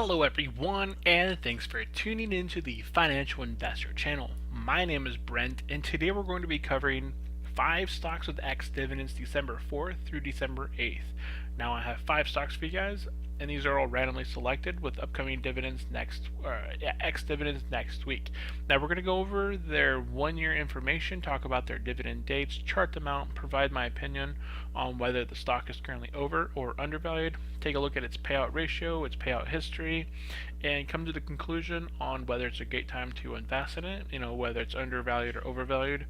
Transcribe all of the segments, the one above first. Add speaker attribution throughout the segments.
Speaker 1: Hello everyone, and thanks for tuning into the Financial Investor channel. My name is Brent, and today we're going to be covering 5 stocks with X dividends December 4th through December 8th. Now I have 5 stocks for you guys, and these are all randomly selected with upcoming dividends X dividends next week. Now we're going to go over their 1-year information, talk about their dividend dates, chart them out, provide my opinion on whether the stock is currently over or undervalued, take a look at its payout ratio, its payout history, and come to the conclusion on whether it's a great time to invest in it, whether it's undervalued or overvalued.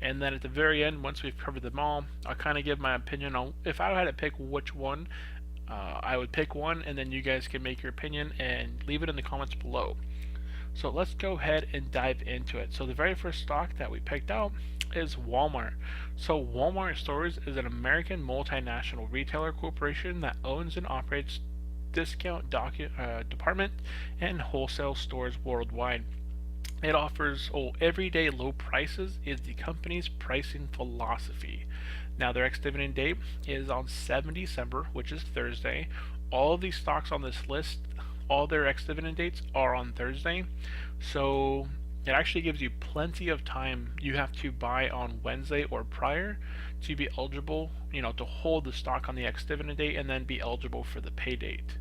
Speaker 1: And then at the very end, once we've covered them all, I'll kind of give my opinion on if I had to pick which one. I would pick one, and then you guys can make your opinion and leave it in the comments below. So let's go ahead and dive into it. So the very first stock that we picked out is Walmart. So Walmart Stores is an American multinational retailer corporation that owns and operates discount department and wholesale stores worldwide. It offers everyday low prices is the company's pricing philosophy. Now their ex-dividend date is on 7 December, which is Thursday. All of these stocks on this list, all their ex-dividend dates are on Thursday. So it actually gives you plenty of time. You have to buy on Wednesday or prior to be eligible, to hold the stock on the ex-dividend date and then be eligible for the pay date.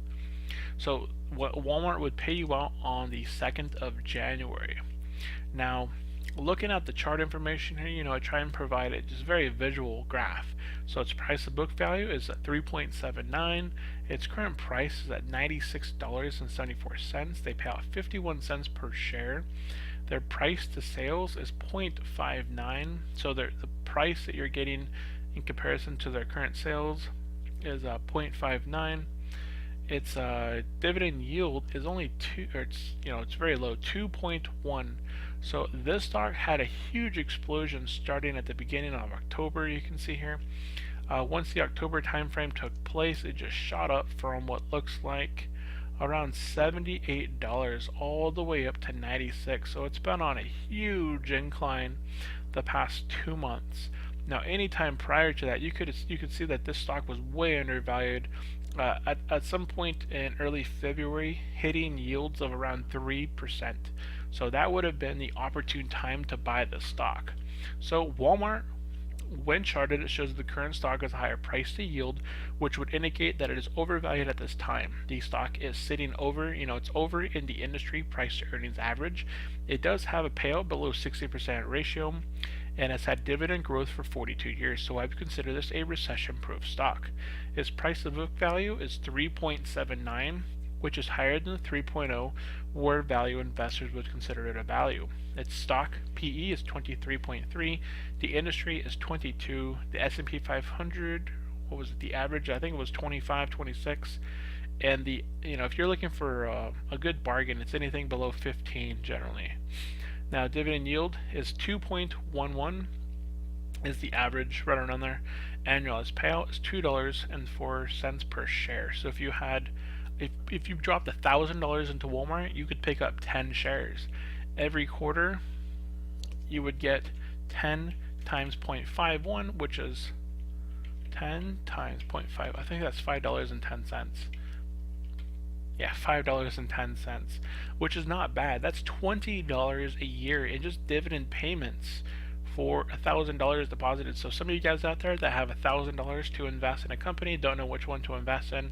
Speaker 1: So what Walmart would pay you out on the 2nd of January. Now, looking at the chart information here, I try and provide a just very visual graph. So its price to book value is at 3.79. Its current price is at $96.74. They pay out 51 cents per share. Their price to sales is 0.59. So the price that you're getting in comparison to their current sales is 0.59. Its dividend yield is only it's very low, 2.1. So this stock had a huge explosion starting at the beginning of October. You can see here. Once the October timeframe took place, it just shot up from what looks like around $78 all the way up to $96. So it's been on a huge incline the past 2 months. Now, anytime prior to that, you could see that this stock was way undervalued. At some point in early February, hitting yields of around 3%. So that would have been the opportune time to buy the stock. So Walmart, when charted, it shows the current stock has a higher price to yield, which would indicate that it is overvalued at this time. The stock is sitting over, it's over in the industry price to earnings average. It does have a payout below 60% ratio, and it's had dividend growth for 42 years, so I would consider this a recession-proof stock. Its price to book value is 3.79, which is higher than the 3.0, where value investors would consider it a value. Its stock PE is 23.3, the industry is 22, the S&P 500, what was it, the average, I think it was 25, 26, and if you're looking for a good bargain, it's anything below 15 generally. Now, dividend yield is 2.11 is the average, right around there. Annualized payout is $2.04 per share. So if you dropped $1,000 into Walmart, you could pick up 10 shares. Every quarter, you would get 10 times 0.51, which is 10 times 0.5. I think that's $5.10. Yeah, $5.10, which is not bad. That's $20 a year in just dividend payments for $1,000 deposited. So some of you guys out there that have $1,000 to invest in a company, don't know which one to invest in,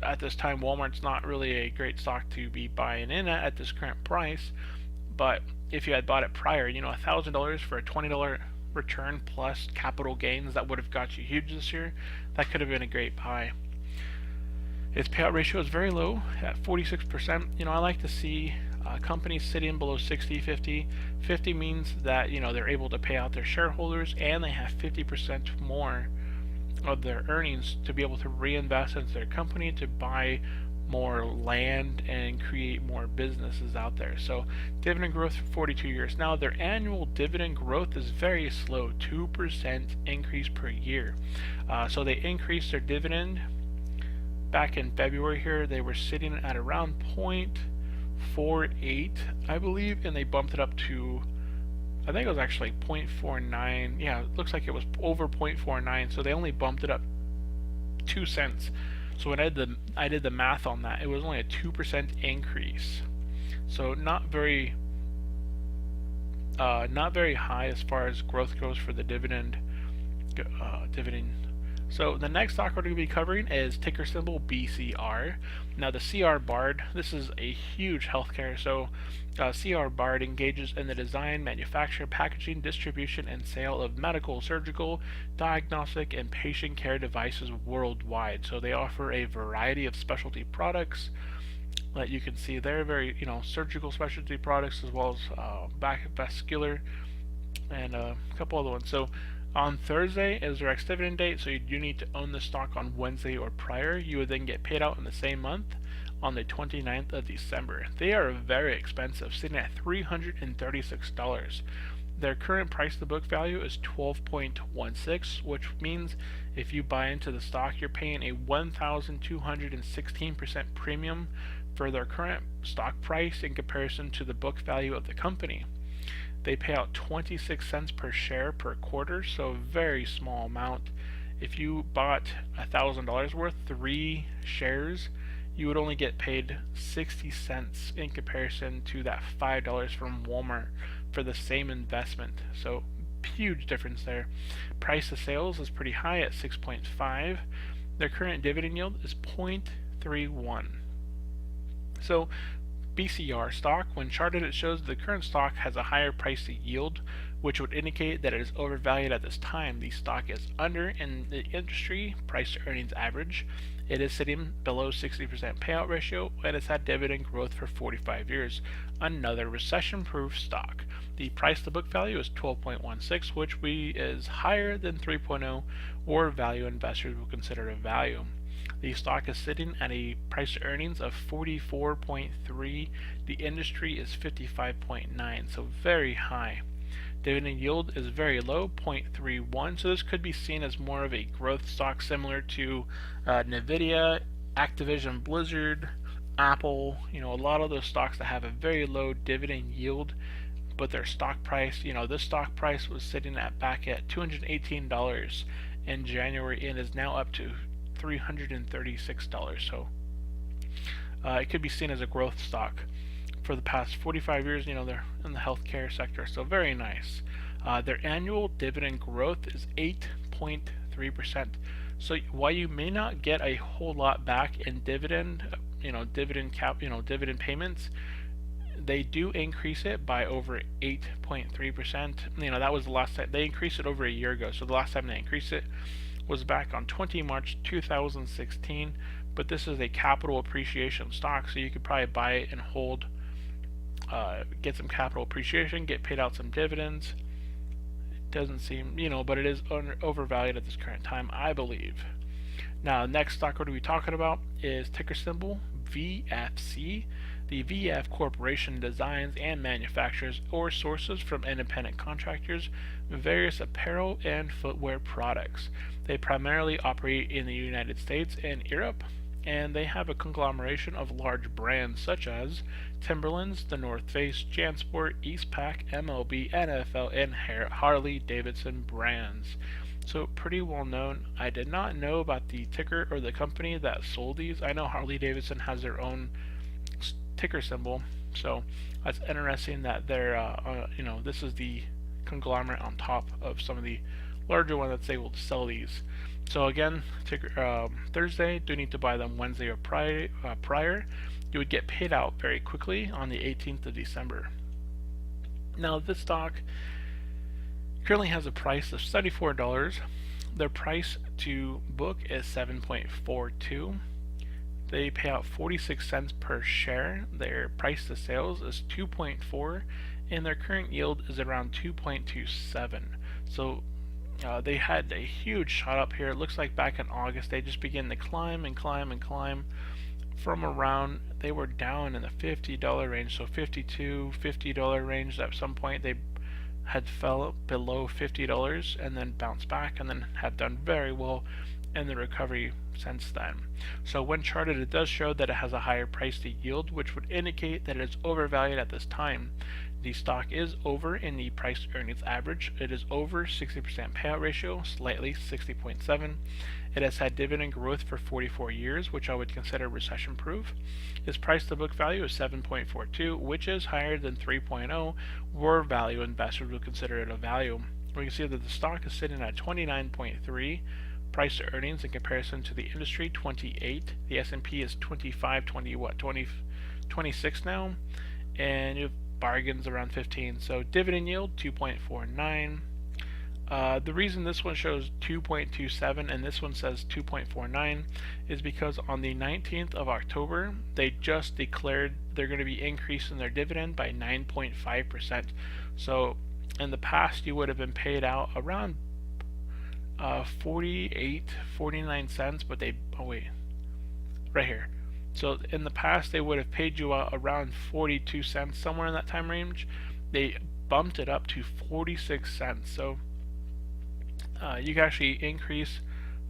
Speaker 1: at this time Walmart's not really a great stock to be buying in at this current price. But if you had bought it prior, $1,000 for a $20 return plus capital gains, that would have got you huge this year. That could have been a great buy. Its payout ratio is very low at 46%. I like to see companies sitting below 60, 50. 50 means that they're able to pay out their shareholders and they have 50% more of their earnings to be able to reinvest into their company to buy more land and create more businesses out there. So dividend growth for 42 years. Now their annual dividend growth is very slow, 2% increase per year. So they increased their dividend back in February here. They were sitting at around 0.48, I believe, and they bumped it up to, I think it was actually 0.49. Yeah, it looks like it was over 0.49, so they only bumped it up 2 cents. So when I did the math on that, it was only a 2% increase. So not very high as far as growth goes for the dividend. So the next stock we're going to be covering is ticker symbol BCR. Now the CR Bard, this is a huge healthcare. So CR Bard engages in the design, manufacture, packaging, distribution, and sale of medical, surgical, diagnostic, and patient care devices worldwide. So they offer a variety of specialty products that you can see there, very surgical specialty products, as well as vascular and a couple other ones. So on Thursday is their ex-dividend date, so you do need to own the stock on Wednesday or prior. You would then get paid out in the same month on the 29th of December. They are very expensive, sitting at $336. Their current price to book value is 12.16, which means if you buy into the stock, you're paying a 1,216% premium for their current stock price in comparison to the book value of the company. They pay out 26 cents per share per quarter, so a very small amount. If you bought $1,000 worth, 3 shares, you would only get paid 60 cents in comparison to that $5 from Walmart for the same investment. So huge difference there. Price to sales is pretty high at 6.5. Their current dividend yield is 0.31. So BCR stock, when charted, it shows the current stock has a higher price to yield, which would indicate that it is overvalued at this time. The stock is under in the industry price to earnings average. It is sitting below 60% payout ratio, and it's had dividend growth for 45 years. Another recession-proof stock. The price to book value is 12.16, which is higher than 3.0, or value investors will consider a value. The stock is sitting at a price to earnings of 44.3. The industry is 55.9, so very high. Dividend yield is very low, 0.31, so this could be seen as more of a growth stock similar to Nvidia, Activision Blizzard, Apple, a lot of those stocks that have a very low dividend yield, but their stock price, this stock price was sitting back at $218 in January and is now up to $336. So it could be seen as a growth stock. For the past 45 years, they're in the healthcare sector, so very nice. Their annual dividend growth is 8.3%. So while you may not get a whole lot back in dividend, dividend payments, they do increase it by over 8.3%. That was the last time they increased it over a year ago. So the last time they increased it was back on 20 March 2016. But this is a capital appreciation stock, so you could probably buy it and hold, get some capital appreciation, get paid out some dividends. It doesn't seem, but it is overvalued at this current time, I believe. Now, the next stock we're going to be talking about is ticker symbol VFC. The VF Corporation designs and manufactures or sources from independent contractors various apparel and footwear products. They primarily operate in the United States and Europe, and they have a conglomeration of large brands such as Timberland's, The North Face, JanSport, Eastpak, MLB, NFL, and Harley Davidson brands. So pretty well known. I did not know about the ticker or the company that sold these. I know Harley Davidson has their own ticker symbol, so that's interesting that they're this is the conglomerate on top of some of the larger ones that's able to sell these. So again, Thursday, do need to buy them Wednesday or prior. You would get paid out very quickly on the 18th of December. Now this stock currently has a price of $74. Their price to book is 7.42. They pay out 46 cents per share. Their price to sales is 2.4, and their current yield is around 2.27. So they had a huge shot up here. It looks like back in August they just began to climb and climb and climb from around, they were down in the $50 range, so $50 range. At some point they had fell below $50 and then bounced back and then have done very well in the recovery since then. So when charted, it does show that it has a higher price to yield, which would indicate that it is overvalued at this time. The stock is over in the price earnings average. It is over 60% payout ratio, slightly 60.7. It has had dividend growth for 44 years, which I would consider recession proof. Its price to book value is 7.42, which is higher than 3.0, where value investors would consider it a value. We can see that the stock is sitting at 29.3 price to earnings in comparison to the industry 28. The S&P is 25, 26 now, and you have bargains around 15. So dividend yield 2.49. The reason this one shows 2.27 and this one says 2.49 is because on the 19th of October they just declared they're going to be increasing their dividend by 9.5%. So in the past you would have been paid out around 49 cents, but they, oh wait, right here. So in the past they would have paid you out around 42 cents, somewhere in that time range. They bumped it up to 46 cents. So you can actually increase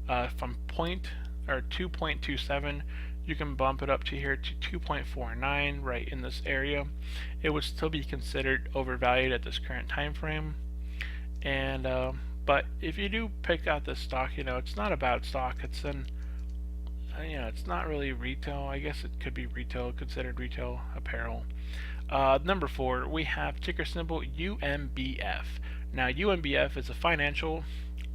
Speaker 1: from 2.27. You can bump it up to here to 2.49 right in this area. It would still be considered overvalued at this current time frame. And but if you do pick out this stock, it's not a bad stock. It's in, it's not really retail. I guess it could be retail, considered retail apparel. Number 4, we have ticker symbol UMBF. Now, UMBF is a financial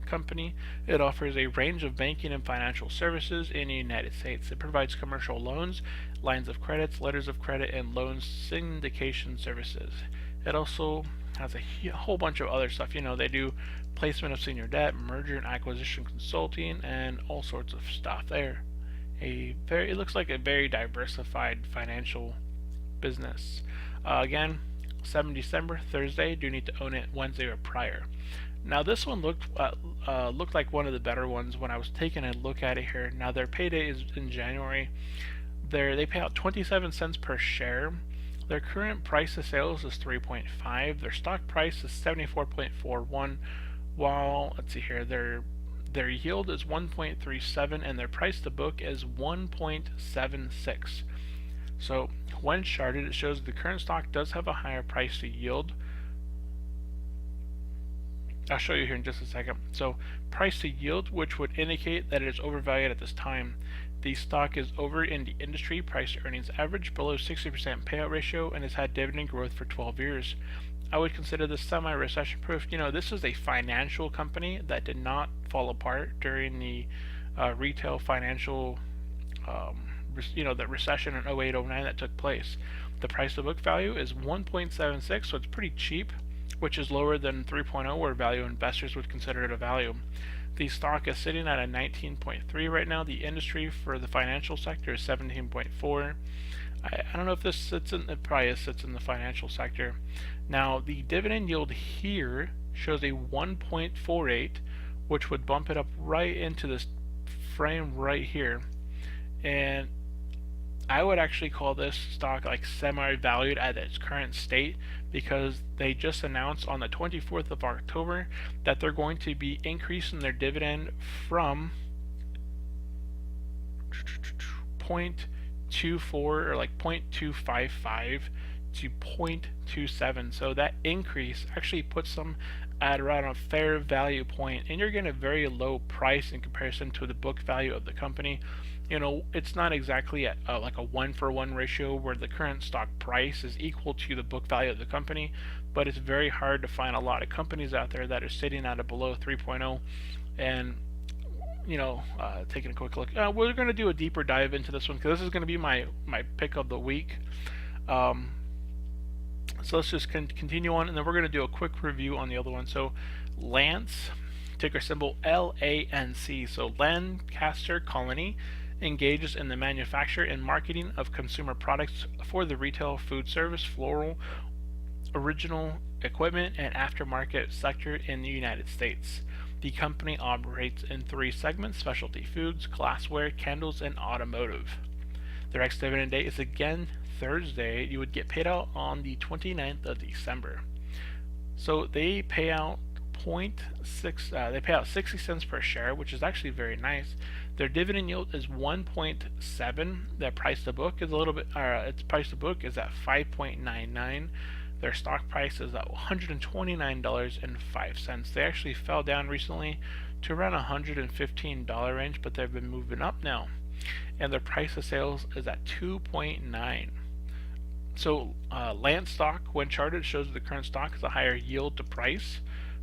Speaker 1: company. It offers a range of banking and financial services in the United States. It provides commercial loans, lines of credits, letters of credit, and loan syndication services. It also has a whole bunch of other stuff. They do placement of senior debt, merger and acquisition consulting, and all sorts of stuff there. It looks like a very diversified financial business. Again, 7 December, Thursday. Do need to own it Wednesday or prior. Now this one looked like one of the better ones when I was taking a look at it here. Now their payday is in January. They pay out 27 cents per share. Their current price to sales is 3.5. Their stock price is 74.41. While let's see here, their yield is 1.37 and their price to book is 1.76. So when charted, it shows the current stock does have a higher price to yield. I'll show you here in just a second. So price to yield, which would indicate that it is overvalued at this time. The stock is over in the industry price to earnings average, below 60% payout ratio, and has had dividend growth for 12 years. I would consider this semi-recession proof. This is a financial company that did not fall apart during the retail financial, the recession in 08-09 that took place. The price to book value is 1.76, so it's pretty cheap, which is lower than 3.0, where value investors would consider it a value. The stock is sitting at a 19.3 right now. The industry for the financial sector is 17.4. I don't know if this sits in, it probably sits in the financial sector. Now the dividend yield here shows a 1.48, which would bump it up right into this frame right here. And I would actually call this stock like semi-valued at its current state, because they just announced on the 24th of October that they're going to be increasing their dividend from 0.24 or like 0.255 to 0.27. So that increase actually puts them at around a fair value point, and you're getting a very low price in comparison to the book value of the company. It's not exactly at like a 1-for-1 ratio where the current stock price is equal to the book value of the company, but it's very hard to find a lot of companies out there that are sitting at a below 3.0. And taking a quick look, we're going to do a deeper dive into this one because this is going to be my pick of the week. So let's just continue on, and then we're going to do a quick review on the other one. So LANC, ticker symbol LANC. So Lancaster Colony engages in the manufacture and marketing of consumer products for the retail, food service, floral, original equipment, and aftermarket sector in the United States. The company operates in 3 segments: specialty foods, glassware, candles, and automotive. Their ex-dividend date is again Thursday. You would get paid out on the 29th of December. So they pay out 60 cents per share, which is actually very nice. Their dividend yield is 1.7. Their price to book is its price to book is at 5.99. Their stock price is at $129.05. They actually fell down recently to around $115 range, but they've been moving up now. And their price of sales is at 2.9. So LANC stock, when charted, shows that the current stock is a higher yield to price,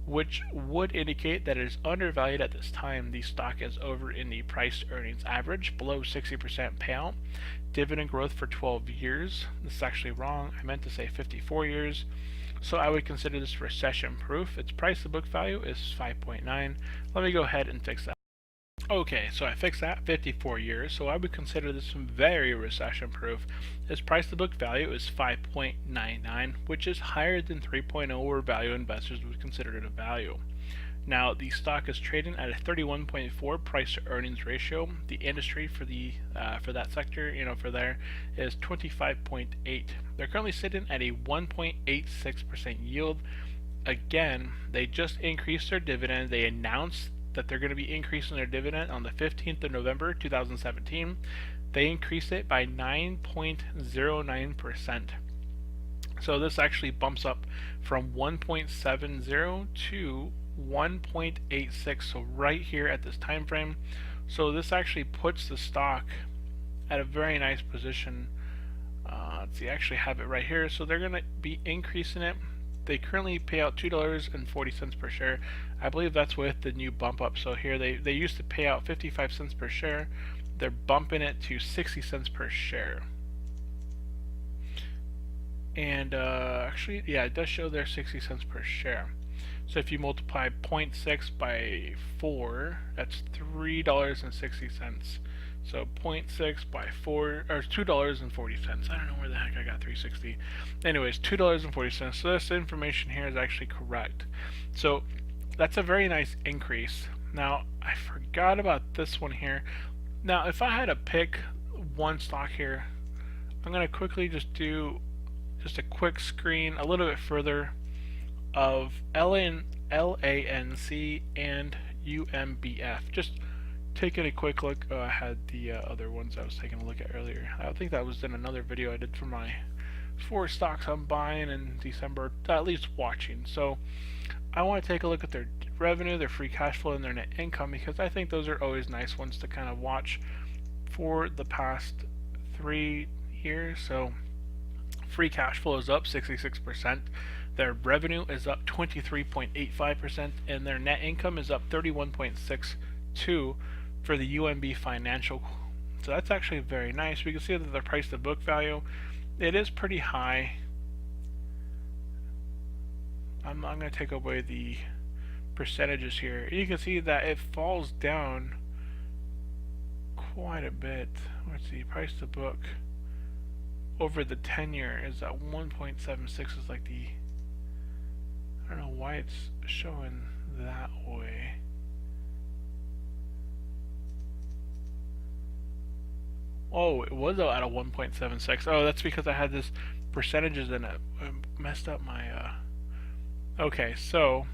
Speaker 1: which would indicate that it is undervalued at this time. The stock is over in the price earnings average, below 60% payout. Dividend growth for 12 years. This is actually wrong. I meant to say 54 years. So I would consider this recession proof. Its price to book value is 5.9. Let me go ahead and fix that. Okay, so I fixed that, 54 years, so I would consider this very recession proof. Its price to book value is 5.99, which is higher than 3.0, where value investors would consider it a value. Now, the stock is trading at a 31.4 price to earnings ratio. The industry for that sector, for there, is 25.8. They're currently sitting at a 1.86% yield. Again, they just increased their dividend. They announced that they're going to be increasing their dividend on the 15th of November 2017. They increased it by 9.09%. So this actually bumps up from 1.70 to 1.86, so right here at this time frame. So this actually puts the stock at a very nice position. Let's see, I actually have it right here. So they're going to be increasing it. They currently pay out $2.40 per share. I believe that's with the new bump up. So here they used to pay out 55 cents per share. They're bumping it to 60 cents per share. And actually, yeah, it does show there 60 cents per share. So if you multiply 0.6 by 4, that's $3.60. So 0.6 by 4, or $2.40. I don't know where the heck I got 360. Anyways, $2.40. So this information here is actually correct. So that's a very nice increase. Now, I forgot about this one here. Now, if I had to pick one stock here, I'm going to quickly just do a quick screen a little bit further of LANC and UMBF. Just taking a quick look. I had the other ones I was taking a look at earlier. I think that was in another video I did for my 4 stocks I'm buying in December, at least watching. So I want to take a look at their revenue, their free cash flow, and their net income, because I think those are always nice ones to kind of watch for the past 3 years. So free cash flow is up 66%. Their revenue is up 23.85%, and their net income is up 31.62% for the UMB financial. So that's actually very nice. We can see that their price to book value, it is pretty high. I'm going to take away the percentages here. You can see that it falls down quite a bit. Let's see, price to book over the 10-year is at 1.76. is like the, I don't know why it's showing that way. Oh, it was at a 1.76. Oh, that's because I had this percentages in it. It messed up my okay, so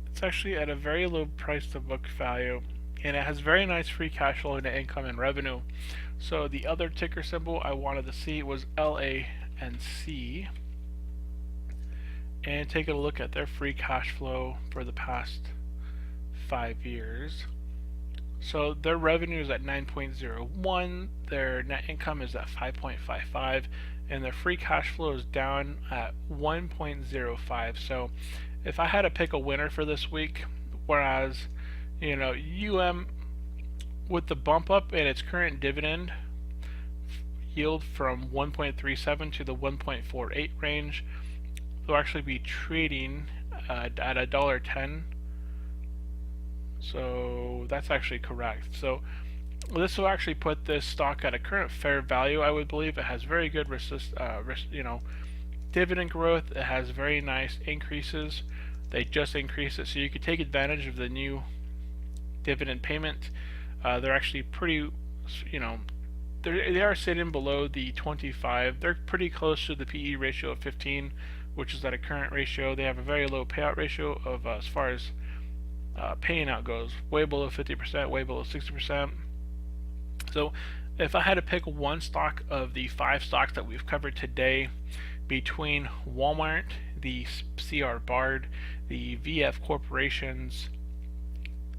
Speaker 1: it's actually at a very low price to book value, and it has very nice free cash flow, net income, and revenue. So the other ticker symbol I wanted to see was LANC, and take a look at their free cash flow for the past 5 years. So their revenue is at 9.01, their net income is at 5.55, and their free cash flow is down at 1.05. So if I had to pick a winner for this week, whereas UM with the bump up in its current dividend yield from 1.37 to the 1.48 range, they'll actually be trading at $1.10. So that's actually correct. So this will actually put this stock at a current fair value. I would believe it has very good dividend growth. It has very nice increases. They just increased it, so you could take advantage of the new dividend payment. They're actually pretty, they are sitting below the 25. They're pretty close to the PE ratio of 15, which is at a current ratio. They have a very low payout ratio of as far as paying out goes, way below 50%, way below 60%. So if I had to pick one stock of the 5 stocks that we've covered today between Walmart, the CR Bard, the VF Corporations,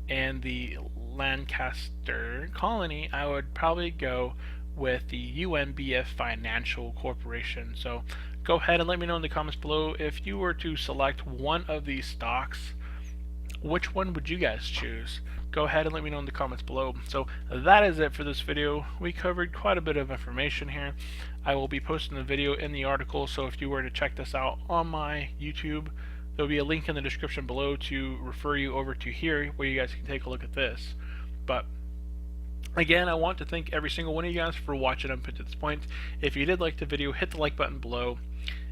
Speaker 1: and the Lancaster Colony, I would probably go with the UMBF Financial Corporation. So go ahead and let me know in the comments below, if you were to select one of these stocks, which one would you guys choose? Go ahead and let me know in the comments below. So that is it for this video. We covered quite a bit of information here. I will be posting the video in the article, so if you were to check this out on my YouTube, there'll be a link in the description below to refer you over to here where you guys can take a look at this. But again, I want to thank every single one of you guys for watching up to this point. If you did like the video, hit the like button below.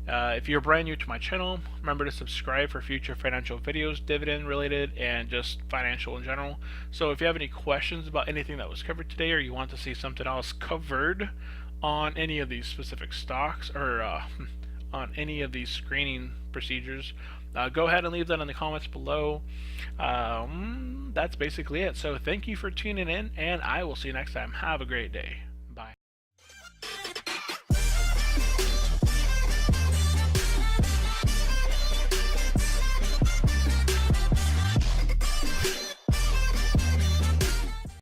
Speaker 1: If you're brand new to my channel, remember to subscribe for future financial videos, dividend related, and just financial in general. So if you have any questions about anything that was covered today, or you want to see something else covered on any of these specific stocks, or on any of these screening procedures, go ahead and leave that in the comments below. That's basically it. So thank you for tuning in, and I will see you next time. Have a great day.